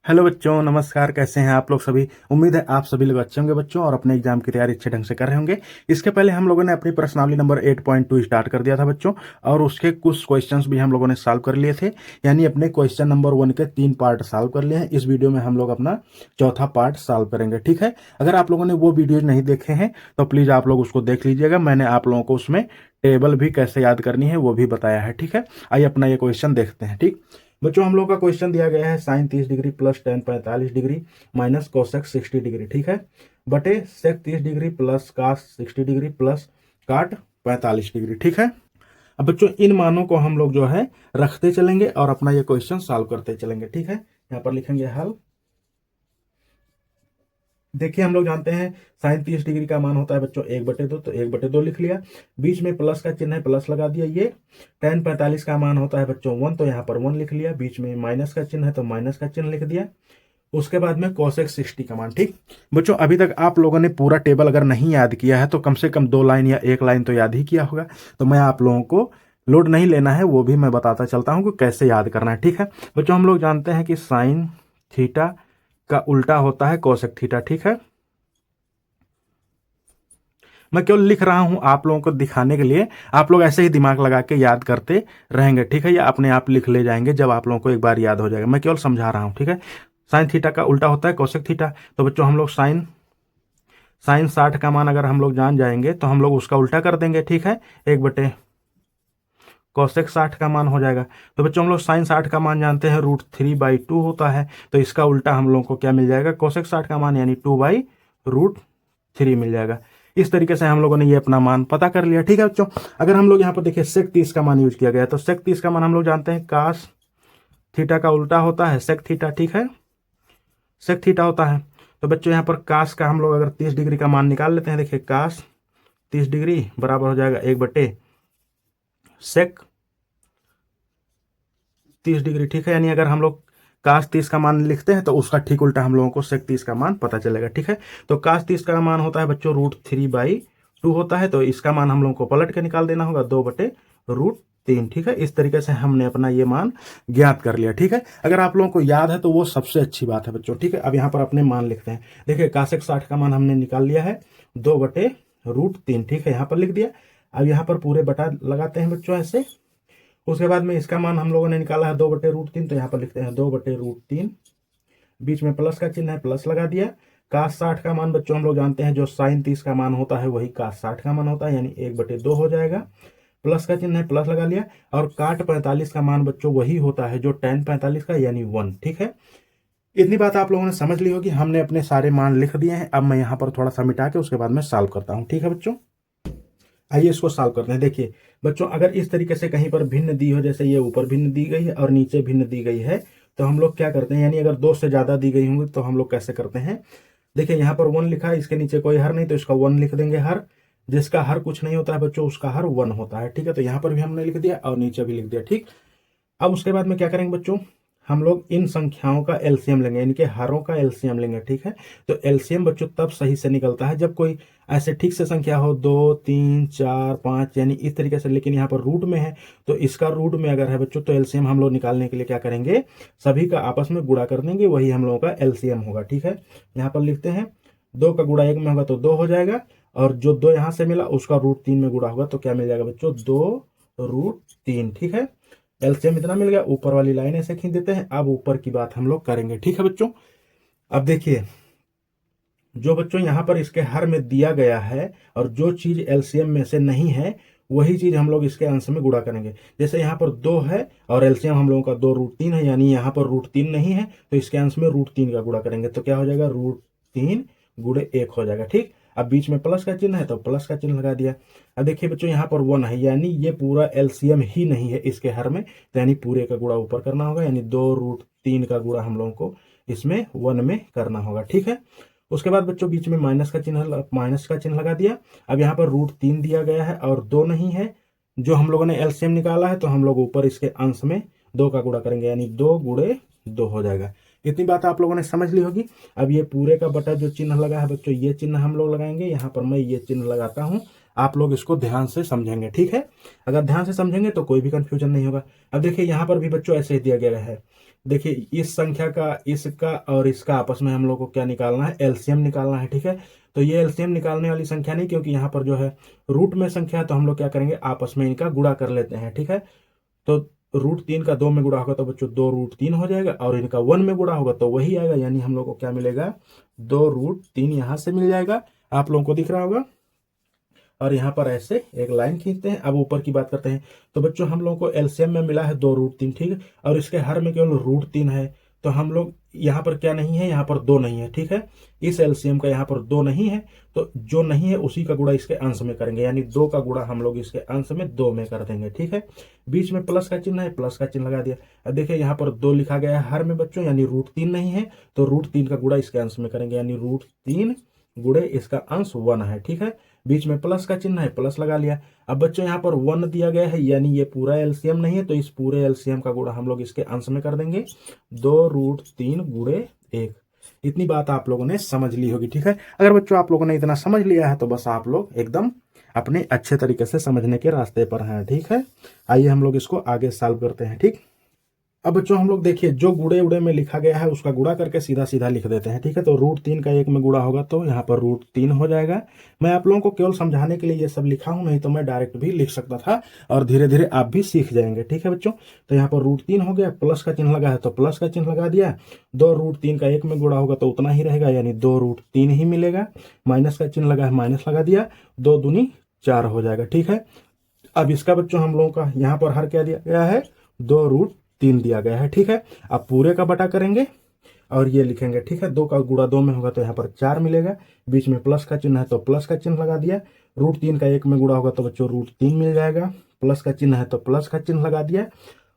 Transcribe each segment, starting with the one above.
Hello बच्चों, नमस्कार। कैसे हैं आप लोग सभी। उम्मीद है आप सभी लोग अच्छे होंगे बच्चों और अपने एग्जाम की तैयारी अच्छे ढंग से कर रहे होंगे। इसके पहले हम लोगों ने अपनी प्रश्नावली नंबर 8.2 स्टार्ट कर दिया था बच्चों, और उसके कुछ क्वेश्चंस भी हम लोगों ने सॉल्व कर लिए थे। यानी अपने क्वेश्चन नंबर 1 के 3 पार्ट सॉल्व कर लिए हैं। इस वीडियो में हम लोग अपना चौथा पार्ट सॉल्व करेंगे, ठीक है। अगर आप लोगों ने वो वीडियो नहीं देखे हैं तो प्लीज़ आप लोग उसको देख लीजिएगा। मैंने आप लोगों को उसमें टेबल भी कैसे याद करनी है वो भी बताया है, ठीक है। आइए अपना ये क्वेश्चन देखते हैं, ठीक। बच्चों हम लोग का क्वेश्चन दिया गया है sine 30 degree plus ten 45 degree minus cosec 60 degree, ठीक है, बटे sec 30 degree plus cos 60 degree plus cot 45 degree, ठीक है। अब बच्चों इन मानों को हम लोग जो है रखते चलेंगे और अपना ये क्वेश्चन सॉल्व करते चलेंगे, ठीक है। यहाँ पर लिखेंगे हल। देखिए हम लोग जानते हैं साइन 30 डिग्री का मान होता है बच्चों 1/2, तो 1/2 लिख लिया। बीच में प्लस का चिन्ह है, प्लस लगा दिया। ये टेन 45 का मान होता है बच्चों 1, तो यहाँ पर 1 लिख लिया। बीच में माइनस का चिन्ह है तो माइनस का चिन्ह लिख दिया। उसके बाद में कोसेक 60 का मान, ठीक। बच्चों अभी तक आप लोगों ने पूरा टेबल अगर नहीं याद किया है तो कम से कम 2 लाइन या 1 लाइन तो याद ही किया होगा। तो मैं आप लोगों को लोड नहीं लेना है, वो भी मैं बताता चलता हूँ कि कैसे याद करना है, ठीक है। बच्चों हम लोग जानते हैं कि साइन थीटा का उल्टा होता है कोसेक थीटा, ठीक है। मैं केवल लिख रहा हूं आप लोगों को दिखाने के लिए। आप लोग ऐसे ही दिमाग लगा के याद करते रहेंगे, ठीक है, या अपने आप लिख ले जाएंगे जब आप लोगों को एक बार याद हो जाएगा। मैं केवल समझा रहा हूं, ठीक है। साइन थीटा का उल्टा होता है कोसेक थीटा। तो बच्चों हम लोग साइन साइन 60 का मान अगर हम लोग जान जाएंगे तो हम लोग उसका उल्टा कर देंगे, ठीक है। 1/, कोसेक 60 का मान हो जाएगा। तो बच्चों हम लोग साइन 60 का मान जानते हैं √3/2 होता है। तो इसका उल्टा हम लोगों को क्या मिल जाएगा, कोसेक 60 का मान, यानी 2/√3 मिल जाएगा। इस तरीके से हम लोगों ने ये अपना मान पता कर लिया, ठीक है बच्चों। अगर हम लोग यहाँ पर देखिए सेक 30 का मान यूज किया गया है, तो सेक 30 का मान हम लोग जानते हैं कास थीटा का उल्टा होता है सेक थीटा, ठीक है। सेक थीटा होता है। तो बच्चों यहाँ पर कास का हम लोग अगर 30 डिग्री का मान निकाल लेते हैं, देखिए कास 30 डिग्री बराबर हो जाएगा 1/सेक 30 डिग्री, ठीक है। यानी अगर हम लोग कास 30 का मान लिखते हैं तो उसका ठीक उल्टा हम लोगों को सेक 30 का मान पता चलेगा, ठीक है। तो कास 30 का मान होता है बच्चों √3/2 होता है। तो इसका मान हम लोगों को पलट के निकाल देना होगा 2/√3, ठीक है। इस तरीके से हमने अपना ये मान ज्ञात कर लिया, ठीक है। अगर आप लोगों को याद है तो वो सबसे अच्छी बात है बच्चों, ठीक है। अब यहाँ पर अपने मान लिखते हैं। देखिए कासेक 60 का मान हमने निकाल लिया है 2/√3, ठीक है, यहाँ पर लिख दिया। अब यहाँ पर पूरे बटा लगाते हैं बच्चों ऐसे। उसके बाद में इसका मान हम लोगों ने निकाला है 2/√3, तो यहाँ पर लिखते हैं 2/√3। बीच में प्लस का चिन्ह है, प्लस लगा दिया। कास 60 का मान बच्चों हम लोग जानते हैं जो साइन 30 का मान होता है वही कास 60 का मान होता है, यानी 1/2 हो जाएगा। प्लस का चिन्ह है, प्लस लगा लिया। और काट 45 का मान बच्चों वही होता है जो टेन 45 का, यानी 1, ठीक है। इतनी बात आप लोगों ने समझ ली होगी। हमने अपने सारे मान लिख दिए हैं। अब मैं यहाँ पर थोड़ा सा मिटा के उसके बाद में सॉल्व करता हूँ, ठीक है बच्चों। आइए इसको सॉल्व करते हैं। देखिए बच्चों अगर इस तरीके से कहीं पर भिन्न दी हो, जैसे ये ऊपर भिन्न दी गई है और नीचे भिन्न दी गई है, तो हम लोग क्या करते हैं, यानी अगर 2 से ज्यादा दी गई होंगी तो हम लोग कैसे करते हैं। देखिए यहाँ पर 1 लिखा है, इसके नीचे कोई हर नहीं, तो इसका 1 लिख देंगे हर। जिसका हर कुछ नहीं होता है बच्चों उसका हर 1 होता है, ठीक है। तो यहाँ पर भी हमने लिख दिया और नीचे भी लिख दिया, ठीक। अब उसके बाद में क्या करेंगे बच्चों, हम लोग इन संख्याओं का एलसीएम लेंगे, इनके हरों का एलसीएम लेंगे, ठीक है। तो एलसीएम बच्चों तब सही से निकलता है जब कोई ऐसे ठीक से संख्या हो 2 3 4 5, यानी इस तरीके से। लेकिन यहाँ पर रूट में है, तो इसका रूट में अगर है बच्चों तो एलसीएम हम लोग निकालने के लिए क्या करेंगे, सभी का आपस में गुणा कर देंगे, वही हम लोगों का एलसीएम होगा, ठीक है। यहाँ पर लिखते हैं 2 का गुणा 1 में होगा तो 2 हो जाएगा, और जो 2 यहाँ से मिला उसका √3 में गुणा होगा तो क्या मिल जाएगा बच्चों, 2√3, ठीक है। एलसीएम इतना मिल गया। ऊपर वाली लाइन ऐसे खींच देते हैं। अब ऊपर की बात हम लोग करेंगे, ठीक है बच्चों। अब देखिए जो बच्चों यहाँ पर इसके हर में दिया गया है और जो चीज एलसीएम में से नहीं है वही चीज हम लोग इसके अंश में गुणा करेंगे। जैसे यहाँ पर 2 है और एलसीएम हम लोगों का 2√3 है, यानी यहाँ पर √3 नहीं है, तो इसके अंश में √3 का गुणा करेंगे तो क्या हो जाएगा, √3 गुणे 1 हो जाएगा, ठीक। अब बीच में प्लस का चिन्ह है तो प्लस का चिन्ह लगा दिया। अब देखिए बच्चों यहाँ पर 1 है, यानी ये पूरा एलसीएम ही नहीं है इसके हर में, तो यानी पूरे का गुणा ऊपर करना होगा, यानी 2√3 का गुणा हम लोगों को इसमें 1 में करना होगा, ठीक है। उसके बाद बच्चों बीच में माइनस का चिन्ह लगा दिया। अब यहाँ पर √3 दिया गया है और 2 नहीं है, जो हम लोगों ने एलसीएम निकाला है, तो हम लोग ऊपर इसके अंश में 2 का गुणा करेंगे, यानी 2 गुणे 2 हो जाएगा। इतनी बात आप लोगों ने समझ ली होगी। अब ये पूरे का बटा जो चिन्ह लगा है बच्चों, ये चिन्ह हम लोग लगाएंगे। यहाँ पर मैं ये चिन्ह लगाता हूँ आप लोग इसको ध्यान से समझेंगे, ठीक है। अगर ध्यान से समझेंगे तो कोई भी कंफ्यूजन नहीं होगा। अब देखिए यहाँ पर भी बच्चों ऐसे ही दिया गया है। देखिए इस संख्या का, इसका और इसका आपस में हम लोग को क्या निकालना है, एलसीएम निकालना है, ठीक है। तो ये एलसीएम निकालने वाली संख्या नहीं, क्योंकि यहाँ पर जो है रूट में संख्या है, तो हम लोग क्या करेंगे, आपस में इनका गुणा कर लेते हैं, ठीक है। तो √3 का 2 में गुणा होगा तो बच्चों 2√3 हो जाएगा, और इनका 1 में गुणा होगा तो वही आएगा, यानी हम लोग को क्या मिलेगा, 2√3 यहाँ से मिल जाएगा। आप लोगों को दिख रहा होगा। और यहाँ पर ऐसे एक लाइन खींचते हैं। अब ऊपर की बात करते हैं। तो बच्चों हम लोग को एलसीएम में मिला है 2√3, ठीक है, और इसके हर में केवल √3 है। तो हम लोग यहाँ पर क्या नहीं है, यहाँ पर 2 नहीं है, ठीक है। इस एलसीएम का यहाँ पर 2 नहीं है, तो जो नहीं है उसी का गुणा इसके अंश में करेंगे, यानी 2 का गुणा हम लोग इसके अंश में 2 में कर देंगे, ठीक है। बीच में प्लस का चिन्ह है, प्लस का चिन्ह लगा दिया। अब देखिए यहाँ पर 2 लिखा गया है हर में बच्चों, यानी √3 नहीं है, तो √3 का गुणा इसके अंश में करेंगे, यानी √3 गुणे इसका अंश 1 है, ठीक है। बीच में प्लस का चिन्ह है, प्लस लगा लिया। अब बच्चों यहाँ पर 1 दिया गया है, यानी ये पूरा एलसीएम नहीं है, तो इस पूरे एलसीएम का गुणा हम लोग इसके अंश में कर देंगे, 2√3 गुणे 1। इतनी बात आप लोगों ने समझ ली होगी, ठीक है। अगर बच्चों आप लोगों ने इतना समझ लिया है तो बस आप लोग एकदम अपने अच्छे तरीके से समझने के रास्ते पर हैं, ठीक है। आइए हम लोग इसको आगे सॉल्व करते हैं, ठीक। अब बच्चों हम लोग देखिए जो गुणे उड़े में लिखा गया है उसका गुणा करके सीधा सीधा लिख देते हैं, ठीक है। तो √3 का 1 में गुणा होगा तो यहाँ पर √3 हो जाएगा। मैं आप लोगों को केवल समझाने के लिए ये सब लिखा हूँ, नहीं तो मैं डायरेक्ट भी लिख सकता था, और धीरे धीरे आप भी सीख जाएंगे, ठीक है बच्चों। तो यहाँ पर √3 हो गया, प्लस का चिन्ह लगा है तो प्लस का चिन्ह लगा दिया। 2√3 का 1 में गुणा होगा तो उतना ही रहेगा, यानी 2√3 ही मिलेगा। माइनस का चिन्ह लगा है, माइनस लगा दिया, 2 दूनी 4 हो जाएगा, ठीक है। अब इसका बच्चों हम लोगों का यहाँ पर हर क्या दिया गया है, 2√3 दिया गया है, ठीक है। अब पूरे का बटा करेंगे और ये लिखेंगे, ठीक है। 2 का गुणा 2 में होगा तो यहाँ पर 4 मिलेगा। बीच में प्लस का चिन्ह है तो प्लस का चिन्ह लगा दिया। √3 का 1 में गुणा होगा तो बच्चों √3 मिल जाएगा। प्लस का चिन्ह है तो प्लस का चिन्ह लगा दिया,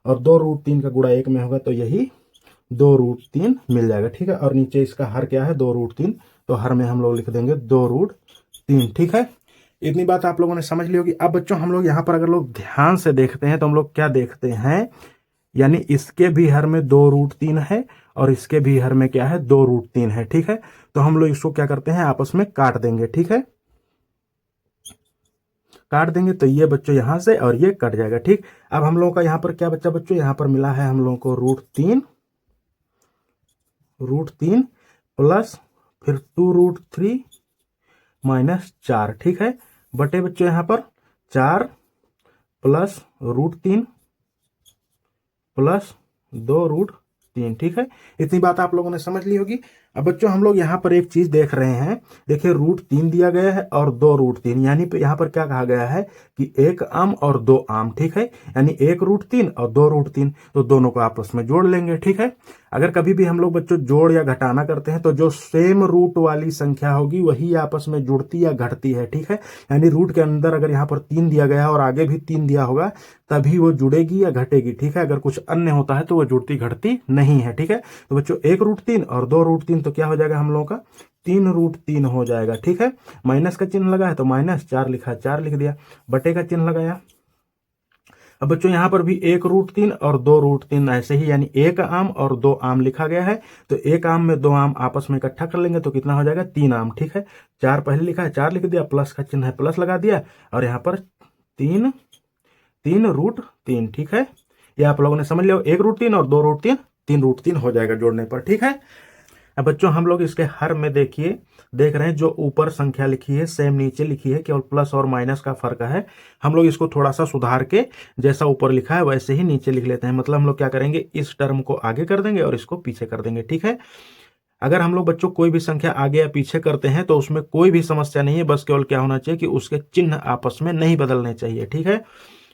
और 2√3 का गुणा 1 में होगा तो यही 2√3 मिल जाएगा, ठीक है। और नीचे इसका हर क्या है, 2√3, तो हर में हम लोग लिख देंगे 2√3, ठीक है। इतनी बात आप लोगों ने समझ ली होगी। अब बच्चों हम लोग यहाँ पर अगर लोग ध्यान से देखते हैं तो हम लोग क्या देखते हैं, यानी इसके भी हर में 2√3 है और इसके भी हर में क्या है, 2√3 है, ठीक है। तो हम लोग इसको क्या करते हैं, आपस में काट देंगे, ठीक है। काट देंगे तो ये बच्चों यहां से और ये कट जाएगा, ठीक। अब हम लोगों का यहाँ पर क्या बच्चा बच्चों, यहाँ पर मिला है हम लोगों को √3 प्लस फिर 2√3 -4, ठीक है। बटे बच्चों यहाँ पर 4 प्लस √3 प्लस 2√3, ठीक है। इतनी बात आप लोगों ने समझ ली होगी। अब बच्चों हम लोग यहाँ पर एक चीज देख रहे हैं, देखिए √3 दिया गया है और 2√3, यानी यहाँ पर क्या कहा गया है कि 1 आम और 2 आम, ठीक है। यानी 1√3 और 2√3, तो दोनों को आपस में जोड़ लेंगे, ठीक है। अगर कभी भी हम लोग बच्चों जोड़ या घटाना करते हैं तो जो सेम रूट वाली संख्या होगी वही आपस में जुड़ती या घटती है, ठीक है। यानी रूट के अंदर अगर यहाँ पर 3 दिया गया है और आगे भी 3 दिया होगा तभी वो जुड़ेगी या घटेगी, ठीक है। अगर कुछ अन्य होता है तो वो जुड़ती घटती नहीं है, ठीक है। तो बच्चों 1√3 और 2√3 तो क्या हो जाएगा हम लोगों का, 3√3 हो जाएगा, ठीक है। माइनस का चिन्ह लगा है तो -4 लिखा, 4 लिख दिया। बटे का चिन्ह लगाया। अब बच्चों यहाँ पर भी 1√3 और 2√3 ऐसे ही, यानी 1 आम और 2 आम लिखा गया है। तो 1 आम में 2 आम आपस में इकट्ठा कर लेंगे तो कितना हो जाएगा, 3 आम, ठीक है। 4 पहले लिखा है, 4 लिख दिया, प्लस का चिन्ह है, प्लस लगा दिया, और यहाँ पर 3√3, ठीक है। ये आप लोगों ने समझ लिया, 1√3 और 2√3, 3√3 हो जाएगा जोड़ने पर, ठीक है। अब बच्चों हम लोग इसके हर में देखिए, देख रहे हैं जो ऊपर संख्या लिखी है सेम नीचे लिखी है, केवल प्लस और माइनस का फर्क है। हम लोग इसको थोड़ा सा सुधार के जैसा ऊपर लिखा है वैसे ही नीचे लिख लेते हैं। मतलब हम लोग क्या करेंगे, इस टर्म को आगे कर देंगे और इसको पीछे कर देंगे, ठीक है। अगर हम लोग बच्चों कोई भी संख्या आगे या पीछे करते हैं तो उसमें कोई भी समस्या नहीं है, बस केवल क्या होना चाहिए कि उसके चिन्ह आपस में नहीं बदलने चाहिए, ठीक है।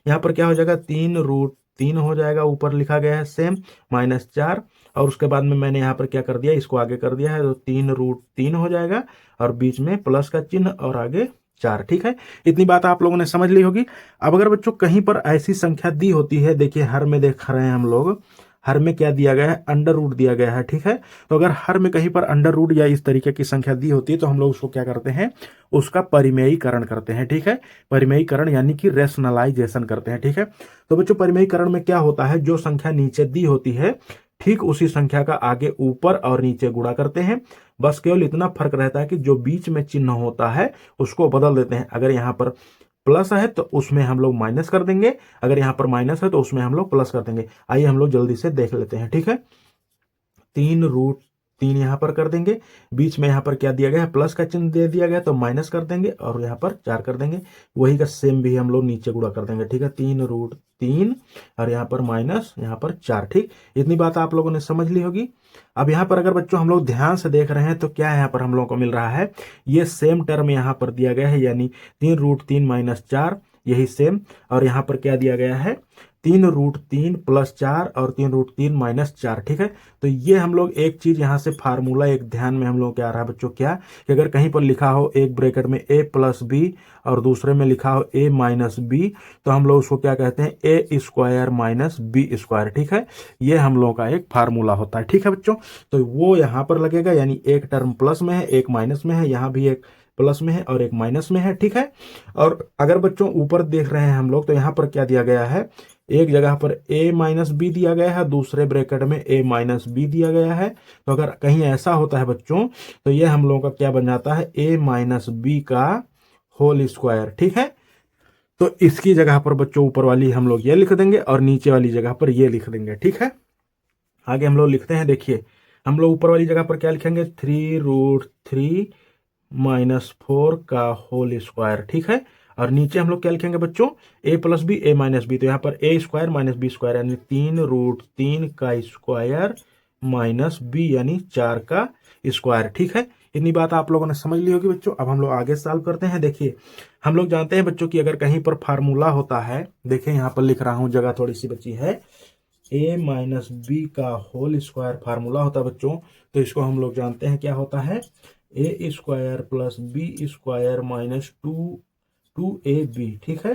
यहाँ पर क्या हो जाएगा, 3√3 हो जाएगा, ऊपर लिखा गया है सेम, -4, और उसके बाद में मैंने यहाँ पर क्या कर दिया, इसको आगे कर दिया है तो 3√3 हो जाएगा, और बीच में प्लस का चिन्ह और आगे 4, ठीक है। इतनी बात आप लोगों ने समझ ली होगी। अब अगर बच्चों कहीं पर ऐसी संख्या दी होती है, देखिए हर में देख रहे हैं हम लोग, हर में क्या दिया गया है, अंडर रूट दिया गया है, ठीक है। तो अगर हर में कहीं पर अंडर रूट या इस तरीके की संख्या दी होती है तो हम लोग उसको क्या करते हैं, उसका परिमेयीकरण करते हैं, ठीक है। परिमेयीकरण यानी कि रेशनलाइजेशन करते हैं, ठीक है। तो बच्चों परिमेयीकरण में क्या होता है, जो संख्या नीचे दी होती है ठीक उसी संख्या का आगे ऊपर और नीचे गुणा करते हैं। बस केवल इतना फर्क रहता है कि जो बीच में चिन्ह होता है उसको बदल देते हैं। अगर यहाँ पर प्लस है तो उसमें हम लोग माइनस कर देंगे, अगर यहाँ पर माइनस है तो उसमें हम लोग प्लस कर देंगे। आइए हम लोग जल्दी से देख लेते हैं, ठीक है। 3√3 यहाँ पर कर देंगे, बीच में यहाँ पर क्या दिया गया है, प्लस का चिन्ह दे दिया गया तो माइनस कर देंगे और यहाँ पर 4 कर देंगे। वही का सेम भी हम लोग नीचे गुणा कर देंगे, ठीक है। 3√3 और यहाँ पर माइनस यहाँ पर 4, ठीक। इतनी बात आप लोगों ने समझ ली होगी। अब यहाँ पर अगर बच्चों हम लोग ध्यान से देख रहे हैं तो क्या यहाँ पर हम लोगों को मिल रहा है, ये सेम टर्म यहाँ पर दिया गया है, यानी 3√3 माइनस 4, यही सेम। और यहाँ पर क्या दिया गया है, 3√3 प्लस 4 और 3√3 माइनस 4, ठीक है। तो ये हम लोग एक चीज यहाँ से फार्मूला एक ध्यान में हम लोग क्या आ रहा है बच्चों, क्या कि अगर कहीं पर लिखा हो एक ब्रैकेट में a प्लस बी और दूसरे में लिखा हो a माइनस बी, तो हम लोग उसको क्या कहते हैं, ए स्क्वायर माइनस बी स्क्वायर, ठीक है। ये हम लोगों का एक फार्मूला होता है, ठीक है बच्चों। तो वो यहाँ पर लगेगा, यानी एक टर्म प्लस में है एक माइनस में है, यहाँ भी एक प्लस में है और एक माइनस में है, ठीक है। और अगर बच्चों ऊपर देख रहे हैं हम लोग तो यहाँ पर क्या दिया गया है, एक जगह पर a माइनस बी दिया गया है, दूसरे ब्रैकेट में a माइनस बी दिया गया है। तो अगर कहीं ऐसा होता है बच्चों तो ये हम लोगों का क्या बन जाता है, a माइनस बी का होल स्क्वायर, ठीक है। तो इसकी जगह पर बच्चों ऊपर वाली हम लोग ये लिख देंगे और नीचे वाली जगह पर ये लिख देंगे, ठीक है। आगे हम लोग लिखते हैं, देखिए हम लोग ऊपर वाली जगह पर क्या लिखेंगे, 3√3 माइनस 4 का होल स्क्वायर, ठीक है। और नीचे हम लोग क्या लिखेंगे बच्चों, a plus b a minus b, तो यहाँ पर a square minus b square, यानी 3√3 का स्क्वायर माइनस बी यानी 4 का स्क्वायर, ठीक है। इतनी बात आप लोगों ने समझ ली होगी बच्चों। अब हम लोग आगे सॉल्व करते हैं। देखिए हम लोग जानते हैं बच्चों कि अगर कहीं पर फार्मूला होता है, देखिए यहाँ पर लिख रहा हूं, जगह थोड़ी सी बची है, a माइनस बी का होल स्क्वायर फार्मूला होता है बच्चों। तो इसको हम लोग जानते हैं क्या होता है, a square plus b square minus 2ab, ठीक है।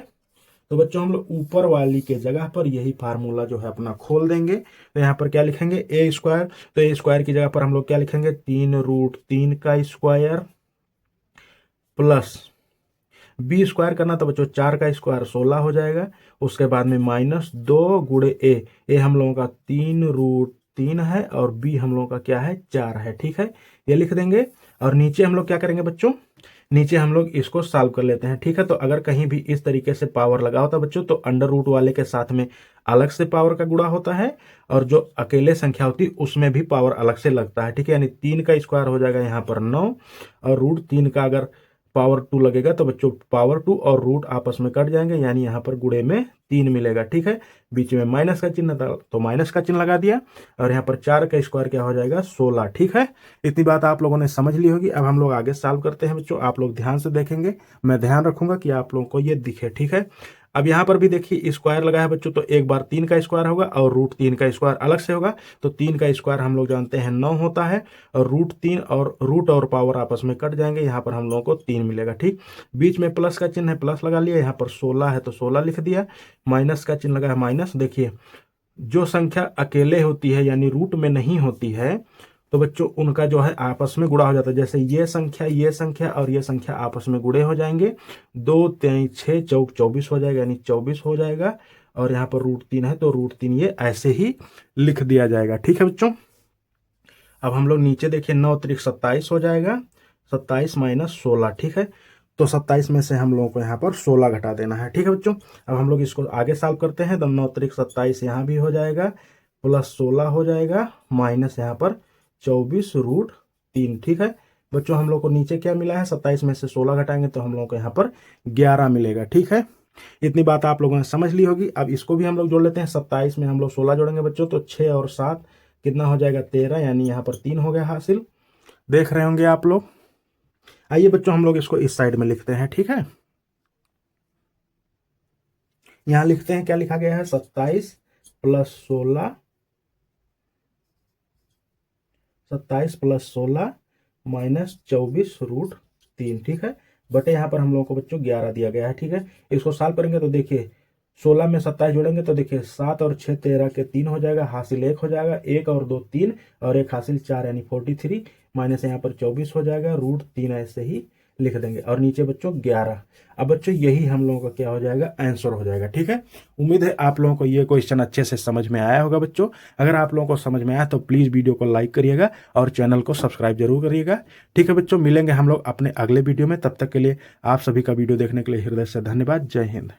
तो बच्चों हम लोग ऊपर वाली के जगह पर यही फार्मूला जो है अपना खोल देंगे। तो यहाँ पर क्या लिखेंगे, a स्क्वायर, तो a स्क्वायर की जगह पर हम लोग क्या लिखेंगे, 3√3 का स्क्वायर प्लस बी स्क्वायर करना तो बच्चों 4 का स्क्वायर 16 हो जाएगा। उसके बाद में माइनस 2 गुणे ए हम लोगों का 3√3 है और बी हम लोगों का क्या है, 4 है, ठीक है। ये लिख देंगे और नीचे हम लोग क्या करेंगे बच्चों, नीचे हम लोग इसको सॉल्व कर लेते हैं, ठीक है। तो अगर कहीं भी इस तरीके से पावर लगा होता बच्चों तो अंडर रूट वाले के साथ में अलग से पावर का गुणा होता है और जो अकेले संख्या होती है उसमें भी पावर अलग से लगता है, ठीक है। यानी 3 का स्क्वायर हो जाएगा यहाँ पर 9 और √3 का अगर पावर 2 लगेगा तो बच्चों पावर 2 और रूट आपस में कट जाएंगे, यानी यहाँ पर गुणे में 3 मिलेगा, ठीक है। बीच में माइनस का चिन्ह था तो माइनस का चिन्ह लगा दिया और यहाँ पर 4 का स्क्वायर क्या हो जाएगा, 16, ठीक है। इतनी बात आप लोगों ने समझ ली होगी। अब हम लोग आगे सॉल्व करते हैं बच्चों, आप लोग ध्यान से देखेंगे, मैं ध्यान रखूंगा कि आप लोगों को ये दिखे, ठीक है। अब यहाँ पर भी देखिए स्क्वायर लगा है बच्चों, तो एक बार 3 का स्क्वायर होगा और √3 का स्क्वायर अलग से होगा। तो 3 का स्क्वायर हम लोग जानते हैं 9 होता है और √3 और रूट और पावर आपस में कट जाएंगे, यहाँ पर हम लोगों को 3 मिलेगा, ठीक। बीच में प्लस का चिन्ह है, प्लस लगा लिया, यहाँ पर 16 है तो 16 लिख दिया, माइनस का चिन्ह लगा है माइनस। देखिए जो संख्या अकेले होती है यानी रूट में नहीं होती है तो बच्चों उनका जो है आपस में गुणा हो जाता है। जैसे ये संख्या और ये संख्या आपस में गुणे हो जाएंगे, 2 3 6 चौक 24 हो जाएगा, यानी 24 हो जाएगा। और यहाँ पर √3 है तो √3 ये ऐसे ही लिख दिया जाएगा, ठीक है बच्चों। अब हम लोग नीचे देखिए 9 त्रिक 27 हो जाएगा, 27 माइनस 16, ठीक है। तो 27 में से हम लोगों को यहाँ पर 16 घटा देना है, ठीक है बच्चों। अब हम लोग इसको आगे सॉल्व करते हैं तो 9 त्रिक 27 यहाँ भी हो जाएगा, प्लस 16 हो जाएगा, माइनस यहाँ पर 24√3, ठीक है बच्चों। हम लोग को नीचे क्या मिला है, 27 में से 16 घटाएंगे तो हम लोग को यहाँ पर 11 मिलेगा, ठीक है। इतनी बात आप लोगों ने समझ ली होगी। अब इसको भी हम लोग जोड़ लेते हैं, 27 में हम लोग 16 जोड़ेंगे बच्चों तो 6 और 7 कितना हो जाएगा, 13, यानी यहाँ पर 3 हो गया हासिल, देख रहे होंगे आप लोग। आइए बच्चों हम लोग इसको इस साइड में लिखते हैं, ठीक है। यहां लिखते हैं क्या लिखा गया है, 27 प्लस 16, 27 प्लस 16 माइनस 24√3, ठीक है। बटे यहाँ पर हम लोगों को बच्चों 11 दिया गया है, ठीक है। इसको सॉल्व करेंगे तो देखिए 16 में 27 जोड़ेंगे तो देखिए 7 और 6 13 के 3 हो जाएगा, हासिल 1 हो जाएगा, 1 और 2 3 और 1 हासिल 4 यानी 43, माइनस यहाँ पर 24 हो जाएगा, √3 ऐसे ही लिख देंगे और नीचे बच्चों 11। अब बच्चों यही हम लोगों का क्या हो जाएगा, आंसर हो जाएगा। ठीक है, उम्मीद है आप लोगों को ये क्वेश्चन अच्छे से समझ में आया होगा बच्चों। अगर आप लोगों को समझ में आया तो प्लीज़ वीडियो को लाइक करिएगा और चैनल को सब्सक्राइब जरूर करिएगा। ठीक है बच्चों, मिलेंगे हम लोग अपने अगले वीडियो में। तब तक के लिए आप सभी का वीडियो देखने के लिए हृदय से धन्यवाद। जय हिंद।